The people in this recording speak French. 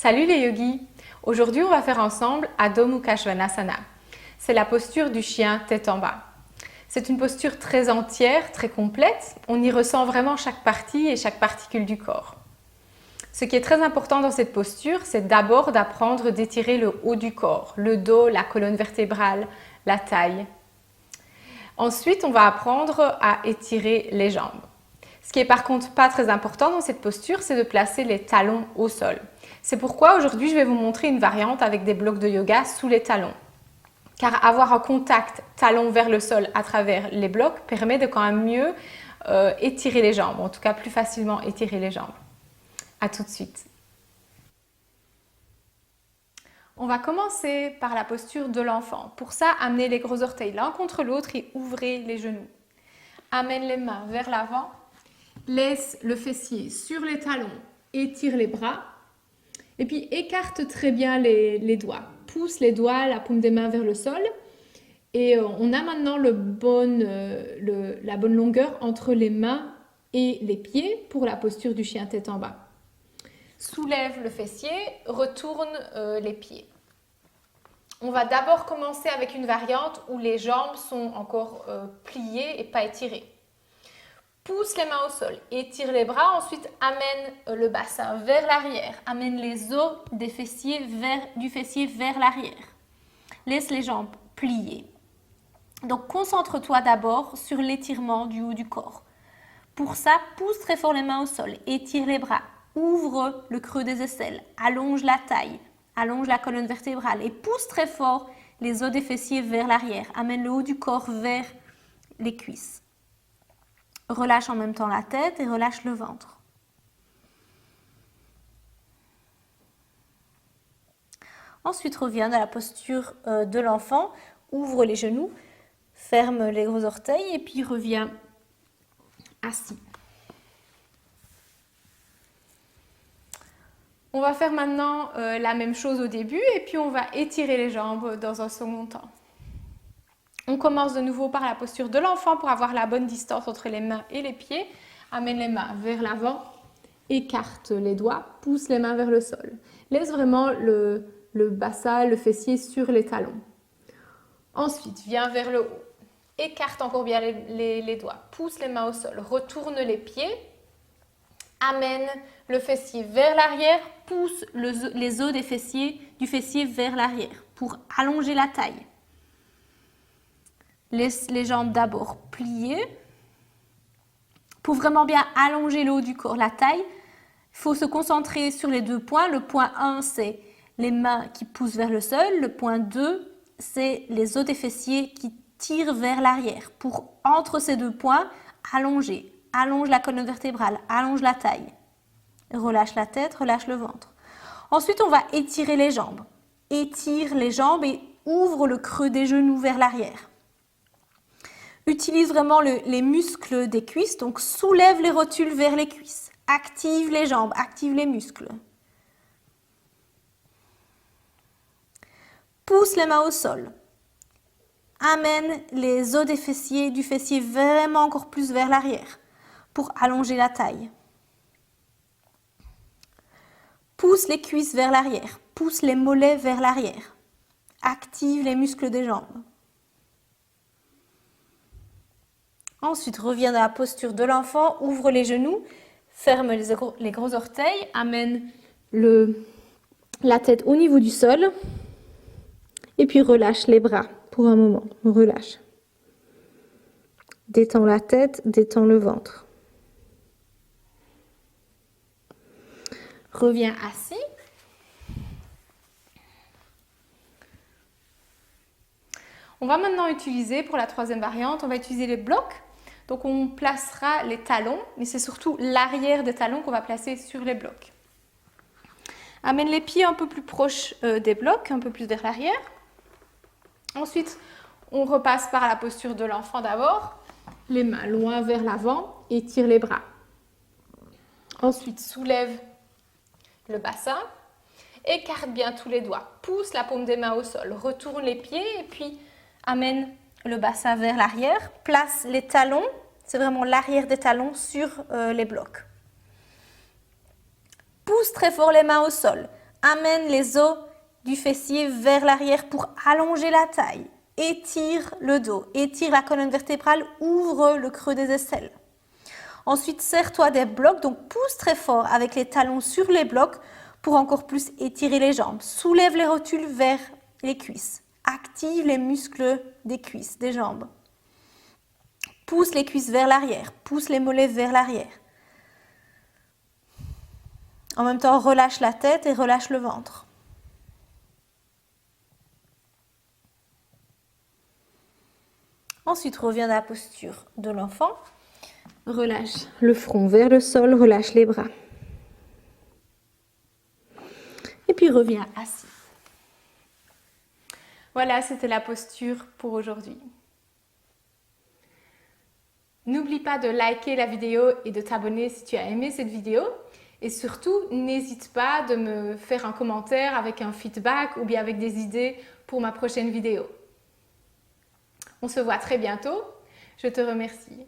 Salut les yogis! Aujourd'hui, on va faire ensemble Adho Mukha Svanasana. C'est la posture du chien tête en bas. C'est une posture très entière, très complète. On y ressent vraiment chaque partie et chaque particule du corps. Ce qui est très important dans cette posture, c'est d'abord d'apprendre d'étirer le haut du corps, le dos, la colonne vertébrale, la taille. Ensuite, on va apprendre à étirer les jambes. Ce qui est par contre pas très important dans cette posture, c'est de placer les talons au sol. C'est pourquoi aujourd'hui, je vais vous montrer une variante avec des blocs de yoga sous les talons. Car avoir un contact talon vers le sol à travers les blocs permet de quand même mieux étirer les jambes, en tout cas plus facilement étirer les jambes. À tout de suite. On va commencer par la posture de l'enfant. Pour ça, amenez les gros orteils l'un contre l'autre et ouvrez les genoux. Amène les mains vers l'avant. Laisse le fessier sur les talons, étire les bras et puis écarte très bien les doigts. Pousse les doigts, la paume des mains vers le sol et on a maintenant la bonne longueur entre les mains et les pieds pour la posture du chien tête en bas. Soulève le fessier, retourne les pieds. On va d'abord commencer avec une variante où les jambes sont encore pliées et pas étirées. Pousse les mains au sol, étire les bras, ensuite amène le bassin vers l'arrière, amène les os du fessier vers l'arrière. Laisse les jambes pliées. Donc concentre-toi d'abord sur l'étirement du haut du corps. Pour ça, pousse très fort les mains au sol, étire les bras, ouvre le creux des aisselles, allonge la taille, allonge la colonne vertébrale et pousse très fort les os des fessiers vers l'arrière. Amène le haut du corps vers les cuisses. Relâche en même temps la tête et relâche le ventre. Ensuite, reviens dans la posture de l'enfant. Ouvre les genoux, ferme les gros orteils et puis reviens assis. On va faire maintenant la même chose au début et puis on va étirer les jambes dans un second temps. On commence de nouveau par la posture de l'enfant pour avoir la bonne distance entre les mains et les pieds. Amène les mains vers l'avant, écarte les doigts, pousse les mains vers le sol. Laisse vraiment le bassin, le fessier sur les talons. Ensuite, viens vers le haut. Écarte encore bien les doigts, pousse les mains au sol, retourne les pieds. Amène le fessier vers l'arrière, pousse les os du fessier vers l'arrière pour allonger la taille. Laisse les jambes d'abord pliées. Pour vraiment bien allonger le haut du corps, la taille, il faut se concentrer sur les deux points. Le point 1, c'est les mains qui poussent vers le sol. Le point 2, c'est les os des fessiers qui tirent vers l'arrière. Pour, entre ces deux points, allonger. Allonge la colonne vertébrale, allonge la taille. Relâche la tête, relâche le ventre. Ensuite, on va étirer les jambes. Étire les jambes et ouvre le creux des genoux vers l'arrière. Utilise vraiment les muscles des cuisses, donc soulève les rotules vers les cuisses. Active les jambes, active les muscles. Pousse les mains au sol. Amène les os du fessier vraiment encore plus vers l'arrière pour allonger la taille. Pousse les cuisses vers l'arrière, pousse les mollets vers l'arrière. Active les muscles des jambes. Ensuite, reviens dans la posture de l'enfant, ouvre les genoux, ferme les gros orteils, amène la tête au niveau du sol et puis relâche les bras pour un moment. Relâche. Détends la tête, détends le ventre. Reviens assis. On va maintenant utiliser, pour la troisième variante, on va utiliser les blocs. Donc on placera les talons, mais c'est surtout l'arrière des talons qu'on va placer sur les blocs. Amène les pieds un peu plus proches des blocs, un peu plus vers l'arrière. Ensuite, on repasse par la posture de l'enfant d'abord. Les mains loin vers l'avant, étire les bras. Ensuite, soulève le bassin, écarte bien tous les doigts, pousse la paume des mains au sol, retourne les pieds et puis amène le bassin vers l'arrière, place les talons, c'est vraiment l'arrière des talons sur les blocs. Pousse très fort les mains au sol, Amène les os du fessier vers l'arrière pour allonger la taille. Étire le dos, étire la colonne vertébrale, ouvre le creux des aisselles. Ensuite, serre-toi des blocs, donc pousse très fort avec les talons sur les blocs pour encore plus étirer les jambes. Soulève les rotules vers les cuisses. Active les muscles des cuisses, des jambes. Pousse les cuisses vers l'arrière, pousse les mollets vers l'arrière. En même temps, relâche la tête et relâche le ventre. Ensuite, reviens dans la posture de l'enfant. Relâche le front vers le sol, relâche les bras. Et puis reviens assis. Voilà, c'était la posture pour aujourd'hui. N'oublie pas de liker la vidéo et de t'abonner si tu as aimé cette vidéo. Et surtout, n'hésite pas de me faire un commentaire avec un feedback ou bien avec des idées pour ma prochaine vidéo. On se voit très bientôt. Je te remercie.